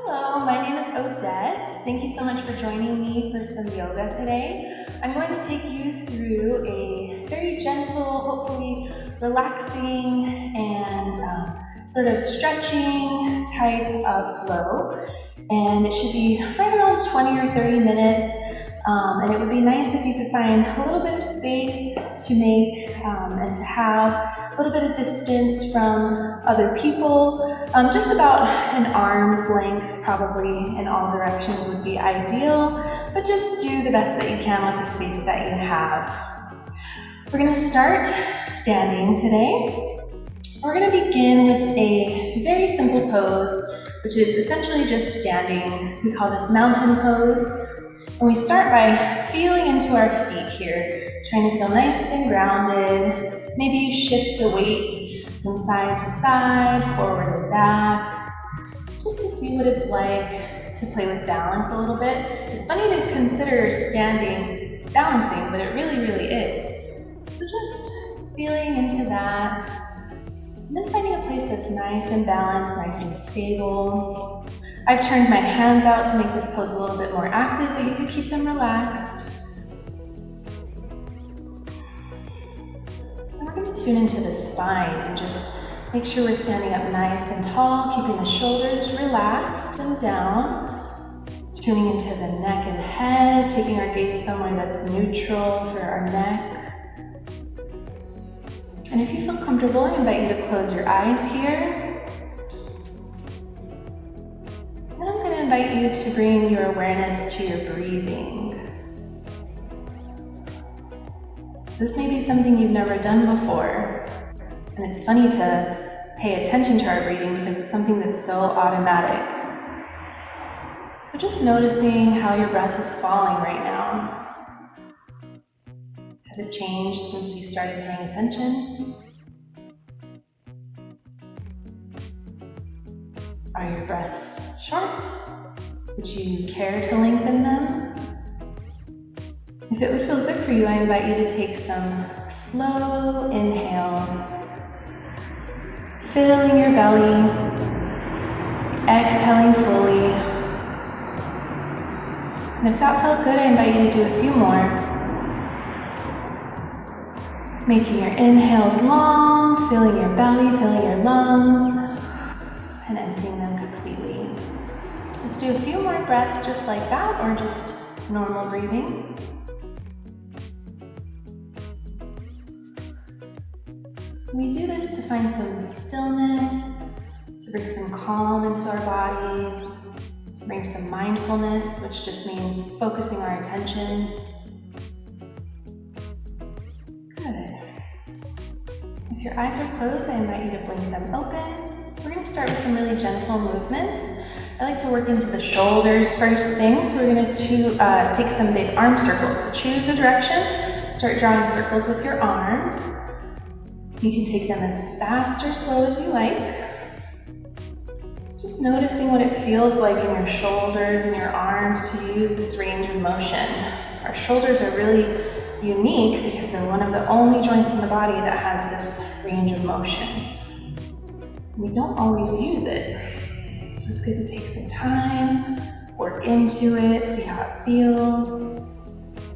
Hello, my name is Odette. Thank you so much for joining me for some yoga today. I'm going to take you through a very gentle, hopefully relaxing and sort of stretching type of flow. And it should be right around 20 or 30 minutes. And it would be nice if you could find a little bit of space to make and to have a little bit of distance from other people. Just about an arm's length probably in all directions would be ideal, but just do the best that you can with the space that you have. We're going to start standing today. We're going to begin with a very simple pose, which is essentially just standing. We call this mountain pose. And we start by feeling into our feet here, trying to feel nice and grounded. Maybe you shift the weight from side to side, forward and back, just to see what it's like to play with balance a little bit. It's funny to consider standing balancing, but it really, really is. So just feeling into that, and then finding a place that's nice and balanced, nice and stable. I've turned my hands out to make this pose a little bit more active, but you could keep them relaxed. And we're going to tune into the spine and just make sure we're standing up nice and tall, keeping the shoulders relaxed and down. Tuning into the neck and head, taking our gaze somewhere that's neutral for our neck. And if you feel comfortable, I invite you to close your eyes here. I invite you to bring your awareness to your breathing. So this may be something you've never done before, and it's funny to pay attention to our breathing because it's something that's so automatic. So just noticing how your breath is falling right now. Has it changed since you started paying attention? Are your breaths short? Would you care to lengthen them? If it would feel good for you, I invite you to take some slow inhales, filling your belly, exhaling fully. And if that felt good, I invite you to do a few more. Making your inhales long, filling your belly, filling your lungs, and emptying them completely. Let's do a few more breaths just like that, or just normal breathing. We do this to find some stillness, to bring some calm into our bodies, to bring some mindfulness, which just means focusing our attention. Good. If your eyes are closed, I invite you to blink them open. We're going to start with some really gentle movements. I like to work into the shoulders first thing, so we're going to take some big arm circles. So choose a direction, start drawing circles with your arms. You can take them as fast or slow as you like. Just noticing what it feels like in your shoulders and your arms to use this range of motion. Our shoulders are really unique because they're one of the only joints in the body that has this range of motion. We don't always use it. So it's good to take some time, work into it, see how it feels.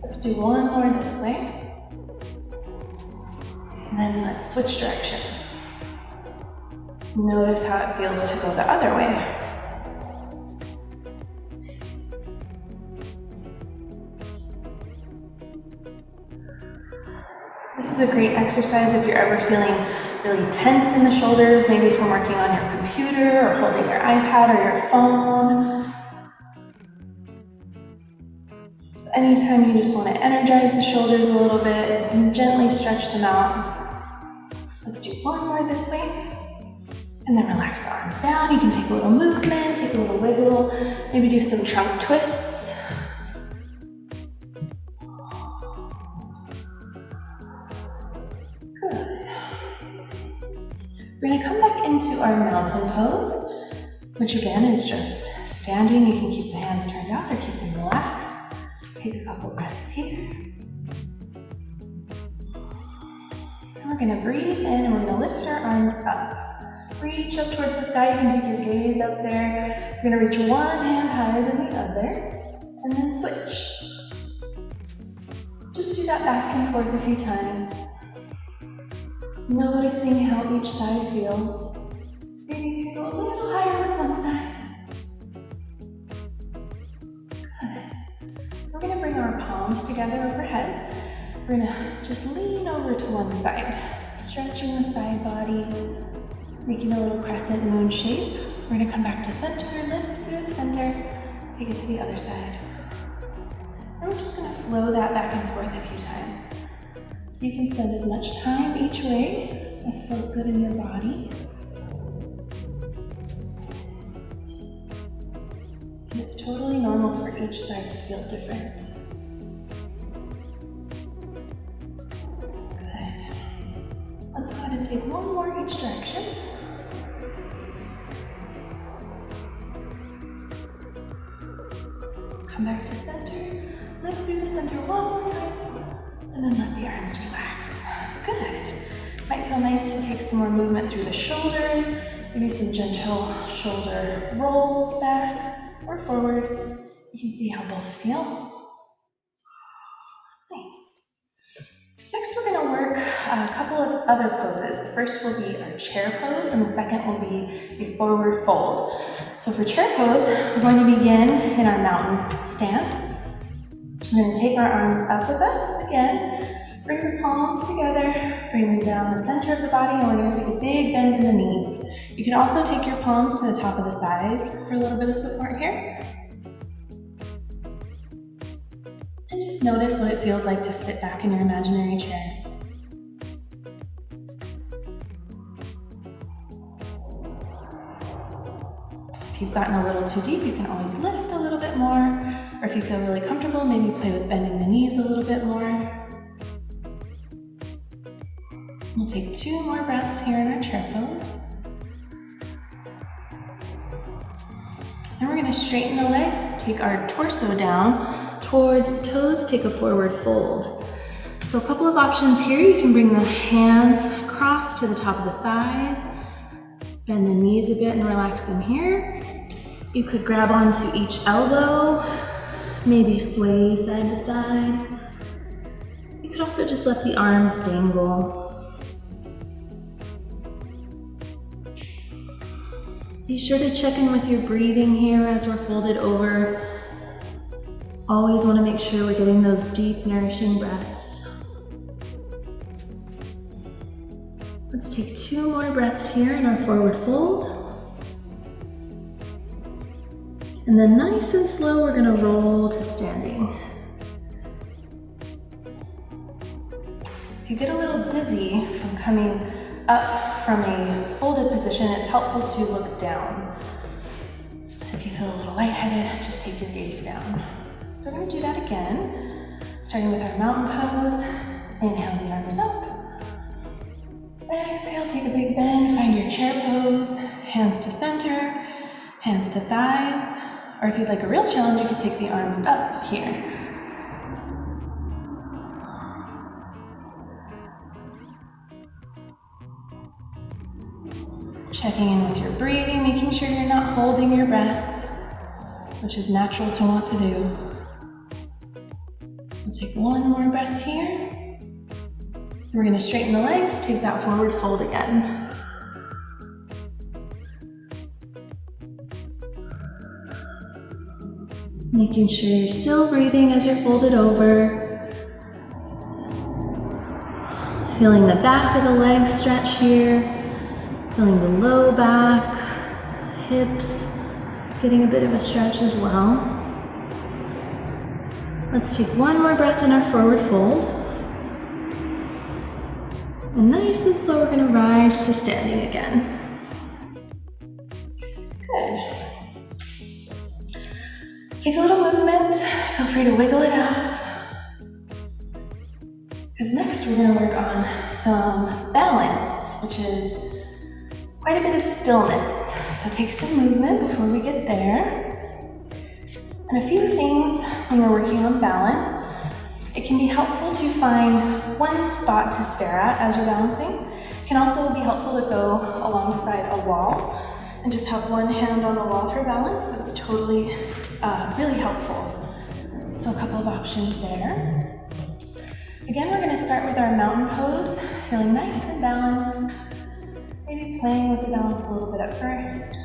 Let's do one more this way. And then let's switch directions. Notice how it feels to go the other way. This is a great exercise if you're ever feeling really tense in the shoulders, maybe from working on your computer or holding your iPad or your phone. So anytime you just want to energize the shoulders a little bit and gently stretch them out. Let's do one more this way. And then relax the arms down. You can take a little movement, take a little wiggle, maybe do some trunk twists. We're going to come back into our mountain pose, which again is just standing. You can keep the hands turned out or keep them relaxed. Take a couple breaths here. And we're going to breathe in and we're going to lift our arms up. reach up towards the sky. You can take your gaze up there. You're gonna reach one hand higher than the other, and then switch. Just do that back and forth a few times. Noticing how each side feels. Maybe you can go a little higher with one side. Good. We're gonna bring our palms together overhead. We're gonna just lean over to one side, stretching the side body, making a little crescent moon shape. We're gonna come back to center, lift through the center, take it to the other side. And we're just gonna flow that back and forth a few times. So you can spend as much time each way as feels good in your body. And it's totally normal for each side to feel different. Let's go ahead and take one more each direction. Come back to center, lift through the center one more time, and then let the arms relax. Good. Might feel nice to take some more movement through the shoulders, maybe some gentle shoulder rolls back or forward. You can see how both feel. Nice. Next, we're going to work a couple of other poses. The first will be our chair pose, and the second will be a forward fold. So for chair pose, we're going to begin in our mountain stance. We're going to take our arms up with us again. Bring your palms together, bring them down the center of the body, and we're going to take a big bend in the knees. You can also take your palms to the top of the thighs for a little bit of support here. And just notice what it feels like to sit back in your imaginary chair. If you've gotten a little too deep, you can always lift a little bit more. Or if you feel really comfortable, maybe play with bending the knees a little bit more. We'll take 2 more breaths here in our chair pose. And we're going to straighten the legs, take our torso down towards the toes, take a forward fold. So a couple of options here. You can bring the hands across to the top of the thighs, bend the knees a bit and relax them here. You could grab onto each elbow, maybe sway side to side. You could also just let the arms dangle. Be sure to check in with your breathing here as we're folded over. Always want to make sure we're getting those deep, nourishing breaths. Let's take 2 more breaths here in our forward fold. And then nice and slow, we're going to roll to standing. If you get a little dizzy from coming up from a folded position, it's helpful to look down. So if you feel a little lightheaded, just take your gaze down. So we're going to do that again, starting with our mountain pose. Inhale the arms up. Exhale, take a big bend, find your chair pose. Hands to center, hands to thighs. Or if you'd like a real challenge, you could take the arms up here. Checking in with your breathing, making sure you're not holding your breath, which is natural to want to do. We'll take 1 more breath here. We're going to straighten the legs, take that forward fold again. Making sure you're still breathing as you're folded over. Feeling the back of the legs stretch here. Feeling the low back, hips, getting a bit of a stretch as well. Let's take 1 more breath in our forward fold. And nice and slow, we're going to rise to standing again. Good. Take a little movement. Feel free to wiggle it out. Because next we're going to work on some balance, which is quite a bit of stillness. So take some movement before we get there. And a few things when we're working on balance. It can be helpful to find one spot to stare at as you're balancing. Can also be helpful to go alongside a wall and just have one hand on the wall for balance. That's totally really helpful. So a couple of options there. Again, we're gonna start with our mountain pose, feeling nice and balanced. Maybe playing with the balance a little bit at first.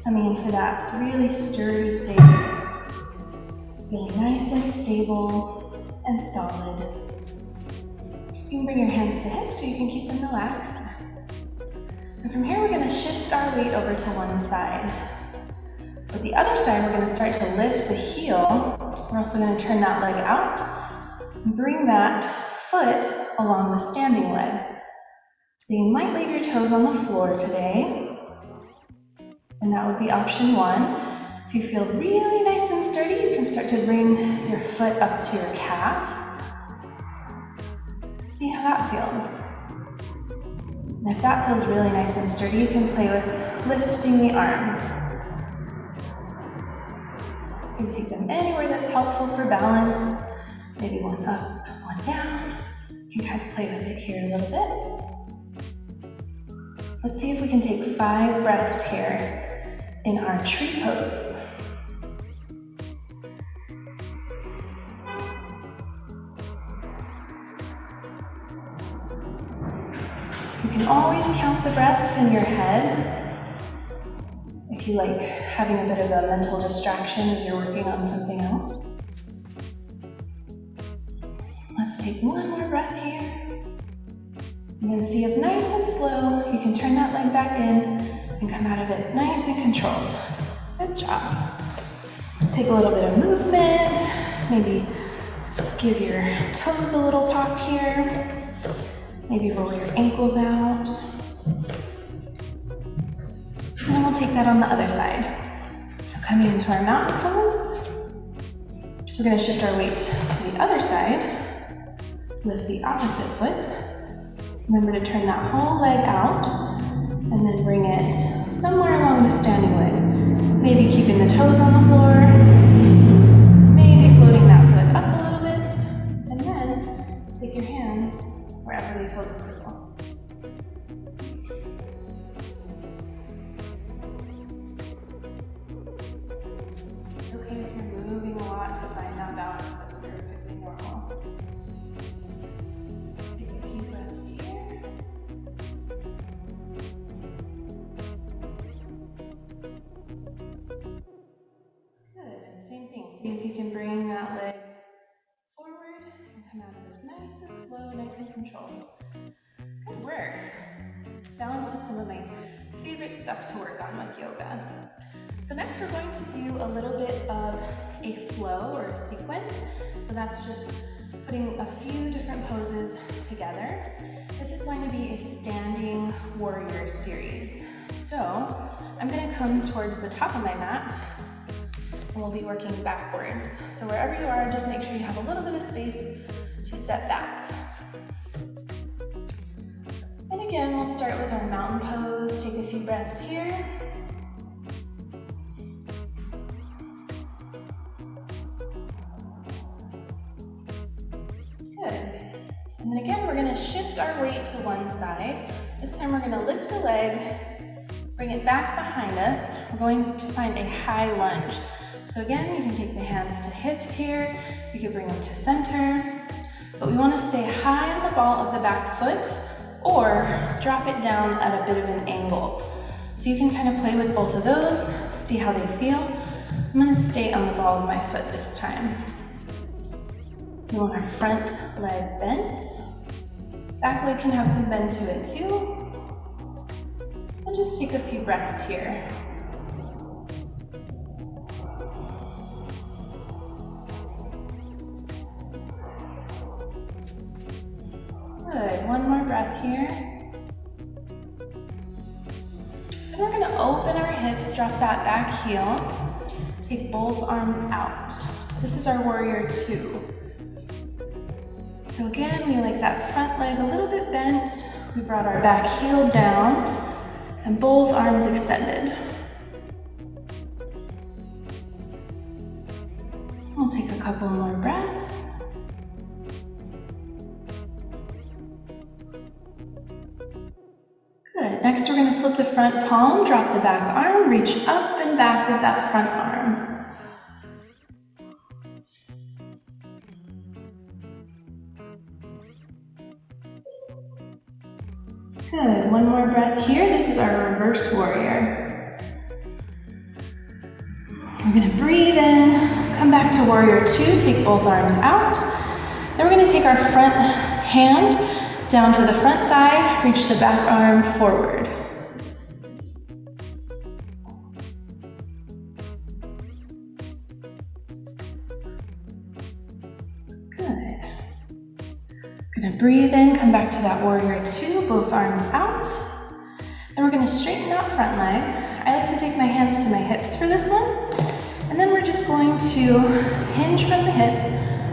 Coming into that really sturdy place. Feeling nice and stable and solid. You can bring your hands to hips so you can keep them relaxed. And from here, we're gonna shift our weight over to one side. With the other side, we're gonna start to lift the heel. We're also gonna turn that leg out and bring that foot along the standing leg. So you might leave your toes on the floor today, and that would be option one. If you feel really nice and sturdy, you can start to bring your foot up to your calf. See how that feels. And if that feels really nice and sturdy, you can play with lifting the arms. You can take them anywhere that's helpful for balance. Maybe one up, one down. You can kind of play with it here a little bit. Let's see if we can take 5 breaths here in our tree pose. You can always count the breaths in your head if you like having a bit of a mental distraction as you're working on something else. Let's take one more breath here. And then see if nice and slow, you can turn that leg back in and come out of it nice and controlled. Good job. Take a little bit of movement, maybe give your toes a little pop here. Maybe roll your ankles out. And then we'll take that on the other side. So coming into our mountain pose, we're gonna shift our weight to the other side with the opposite foot. Remember to turn that whole leg out and then bring it somewhere along the standing leg. Maybe keeping the toes on the floor, maybe floating that foot up a little bit, and then take your hands wherever they feel comfortable. It's okay if you're moving a lot to find that balance. That's perfectly normal. Take a few breaths here. Good, and same thing. See if you can bring that leg forward and come out of this nice and slow, nice and controlled. Good work. Balance is some of my favorite stuff to work on with yoga. So next we're going to do a little bit of a flow or a sequence. So that's just putting a few different poses together. This is going to be a standing warrior series. So I'm going to come towards the top of my mat and we'll be working backwards. So wherever you are, just make sure you have a little bit of space to step back. And again, we'll start with our mountain pose. Take a few breaths here. Good. And then again, we're gonna shift our weight to one side. This time we're gonna lift a leg, bring it back behind us. We're going to find a high lunge. So again, you can take the hands to hips here. You can bring them to center, but we wanna stay high on the ball of the back foot or drop it down at a bit of an angle. So you can kind of play with both of those, see how they feel. I'm gonna stay on the ball of my foot this time. We want our front leg bent. Back leg can have some bend to it too. And just take a few breaths here. Good, one more breath here. Then we're gonna open our hips, drop that back heel. Take both arms out. This is our warrior 2. So again, we like that front leg a little bit bent. We brought our back heel down and both arms extended. We'll take a couple more breaths. Good. Next, we're going to flip the front palm, drop the back arm, reach up and back with that front arm. Good. One more breath here. This is our reverse warrior. We're going to breathe in, come back to warrior two, take both arms out. Then we're going to take our front hand down to the front thigh, reach the back arm forward. Good. We're going to breathe in, come back to that warrior two, both arms out. Then we're going to straighten that front leg. I like to take my hands to my hips for this one. And then we're just going to hinge from the hips,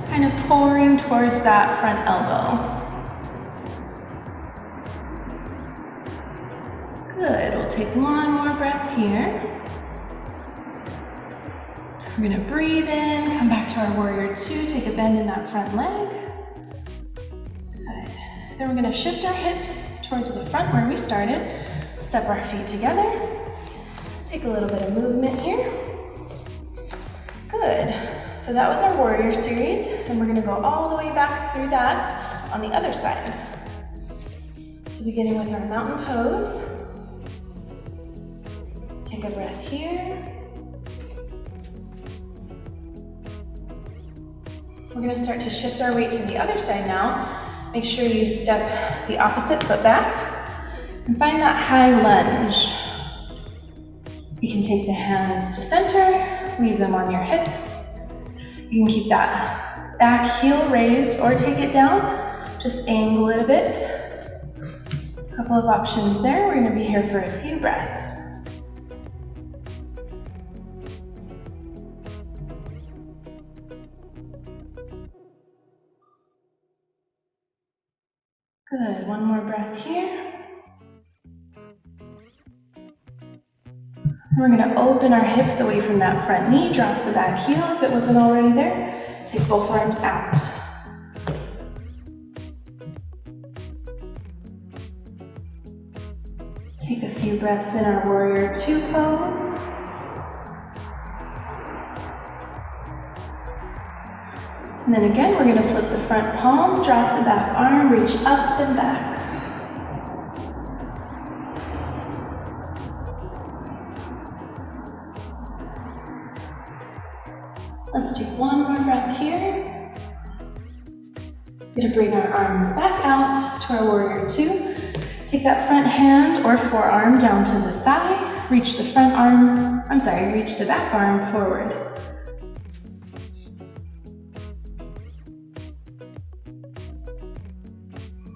kind of pouring towards that front elbow. Good, we'll take one more breath here. We're gonna breathe in, come back to our warrior two, take a bend in that front leg. Good. Then we're gonna shift our hips towards the front where we started, step our feet together, take a little bit of movement here. Good, so that was our warrior series, and we're gonna go all the way back through that on the other side. So beginning with our mountain pose, take a breath here. We're gonna start to shift our weight to the other side now. Make sure you step the opposite foot back and find that high lunge. You can take the hands to center, leave them on your hips. You can keep that back heel raised or take it down. Just angle it a bit. A couple of options there. We're gonna be here for a few breaths. Good, one more breath here. We're gonna open our hips away from that front knee, drop the back heel if it wasn't already there. Take both arms out. Take a few breaths in our warrior two pose. And then again, we're gonna flip the front palm, drop the back arm, reach up and back. Let's take one more breath here. We're gonna bring our arms back out to our warrior two. Take that front hand or forearm down to the thigh. Reach the reach the back arm forward.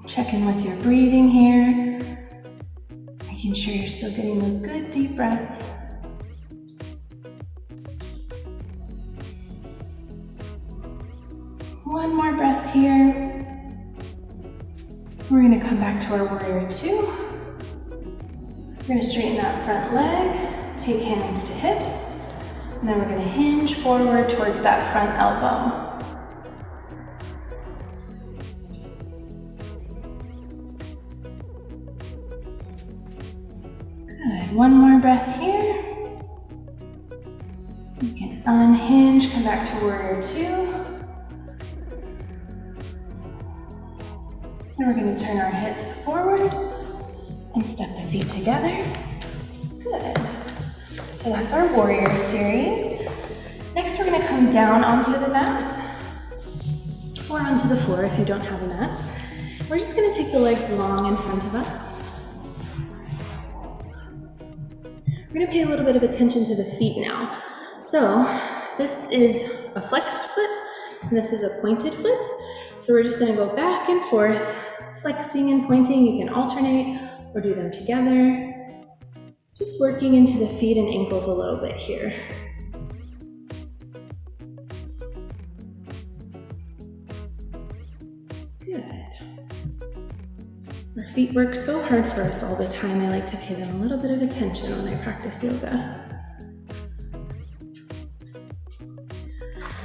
Check in with your breathing here. Making sure you're still getting those good deep breaths. One more breath here. We're gonna come back to our warrior two. We're gonna straighten that front leg, take hands to hips, and then we're gonna hinge forward towards that front elbow. Good, one more breath here. You can unhinge, come back to warrior two. And we're going to turn our hips forward and step the feet together. Good. So that's our warrior series. Next, we're going to come down onto the mat or onto the floor if you don't have a mat. We're just going to take the legs long in front of us. We're going to pay a little bit of attention to the feet now. So this is a flexed foot and this is a pointed foot. So we're just going to go back and forth, flexing and pointing. You can alternate or do them together. Just working into the feet and ankles a little bit here. Good. Our feet work so hard for us all the time. I like to pay them a little bit of attention when I practice yoga.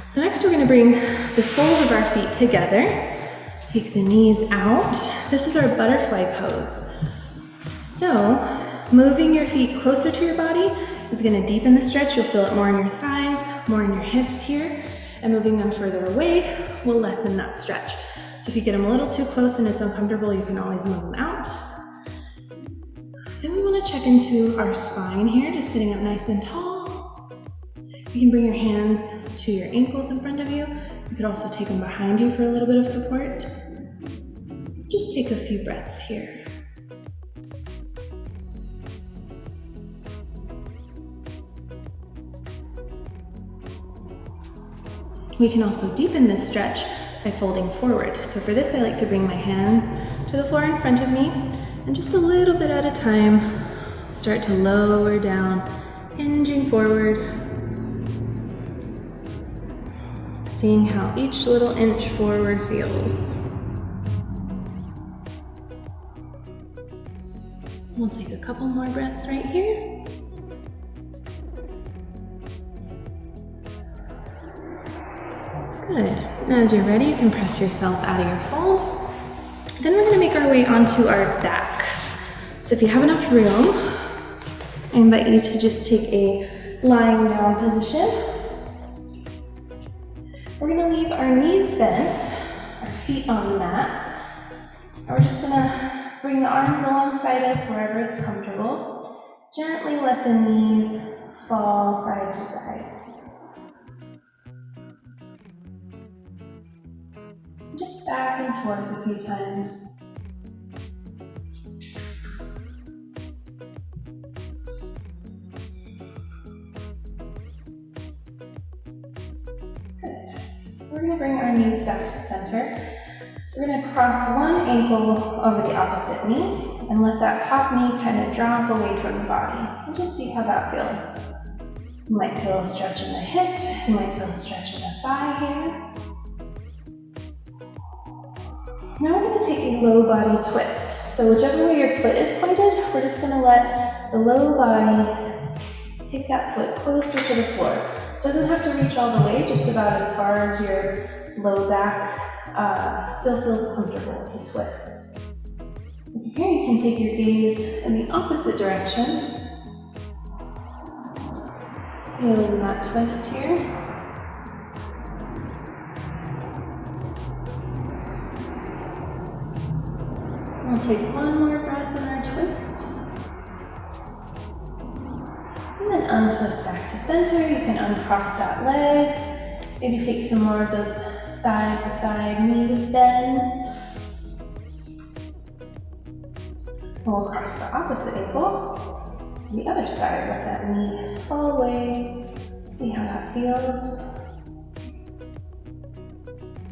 So next we're going to bring the soles of our feet together. Take the knees out. This is our butterfly pose. So, moving your feet closer to your body is going to deepen the stretch. You'll feel it more in your thighs, more in your hips here, and moving them further away will lessen that stretch. So if you get them a little too close and it's uncomfortable, you can always move them out. Then we want to check into our spine here, just sitting up nice and tall. You can bring your hands to your ankles in front of you. You could also take them behind you for a little bit of support. Just take a few breaths here. We can also deepen this stretch by folding forward. So for this, I like to bring my hands to the floor in front of me and just a little bit at a time, start to lower down, hinging forward, seeing how each little inch forward feels. We'll take a couple more breaths right here. Good. Now as you're ready, you can press yourself out of your fold. Then we're going to make our way onto our back. So if you have enough room, I invite you to just take a lying down position. We're going to leave our knees bent, our feet on the mat. And we're just going to bring the arms alongside us wherever it's comfortable. Gently let the knees fall side to side. Just back and forth a few times. Good. We're going to bring our knees back to center. We're going to cross one ankle over the opposite knee and let that top knee kind of drop away from the body. And just see how that feels. You might feel a stretch in the hip. You might feel a stretch in the thigh here. Now we're going to take a low body twist. So whichever way your foot is pointed, we're just going to let the low body take that foot closer to the floor. It doesn't have to reach all the way, just about as far as your low back still feels comfortable to twist. From here you can take your gaze in the opposite direction. Feeling that twist here. We'll take one more breath in our twist. And then untwist back to center. You can uncross that leg. Maybe take some more of those side to side knee bends. We'll cross the opposite ankle to the other side. Let that knee fall away. See how that feels.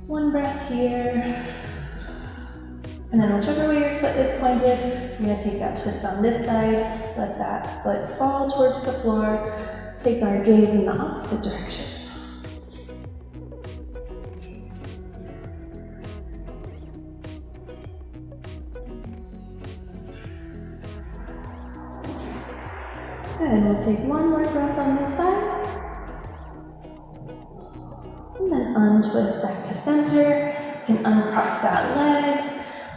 One breath here. And then whichever way your foot is pointed, you're going to take that twist on this side, let that foot fall towards the floor, take our gaze in the opposite direction. And we'll take one more breath on this side. And then untwist back to center. You can uncross that leg.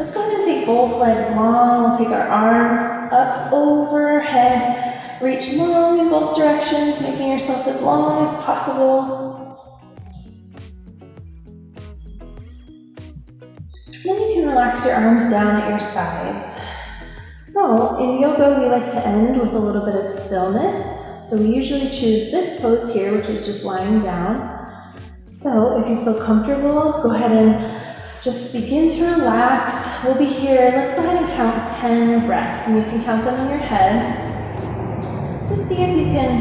Let's go ahead and take both legs long. We'll take our arms up overhead. Reach long in both directions, making yourself as long as possible. Then you can relax your arms down at your sides. So in yoga, we like to end with a little bit of stillness. So we usually choose this pose here, which is just lying down. So if you feel comfortable, go ahead and just begin to relax. We'll be here. Let's go ahead and count 10 breaths, and you can count them in your head. Just see if you can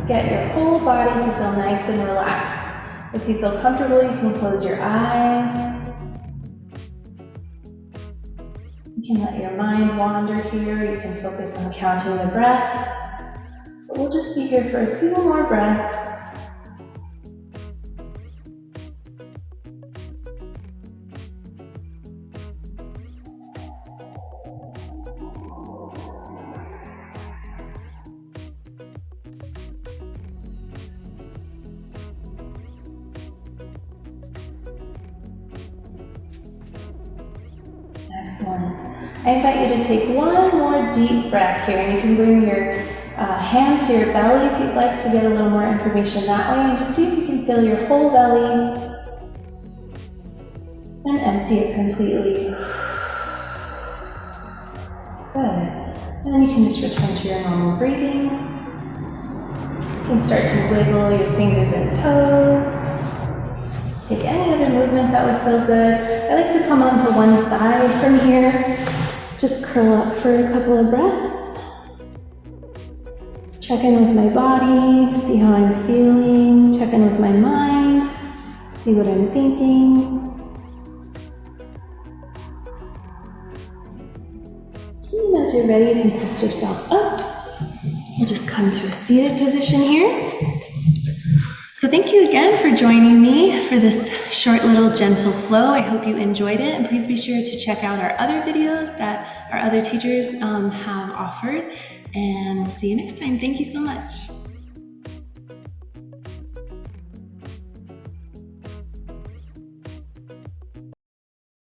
get your whole body to feel nice and relaxed. If you feel comfortable, you can close your eyes. You can let your mind wander here. You can focus on counting the breath. But we'll just be here for a few more breaths. Excellent. I invite you to take one more deep breath here, and you can bring your hand to your belly if you'd like to get a little more information that way, and just see if you can fill your whole belly and empty it completely. Good. And then you can just return to your normal breathing. You can start to wiggle your fingers and toes. Take any other movement that would feel good. I like to come onto one side from here. Just curl up for a couple of breaths. Check in with my body, see how I'm feeling. Check in with my mind, see what I'm thinking. And as you're ready, you can press yourself up and just come to a seated position here. So thank you again for joining me for this short little gentle flow. I hope you enjoyed it, and please be sure to check out our other videos that our other teachers have offered, and we'll see you next time. Thank you so much.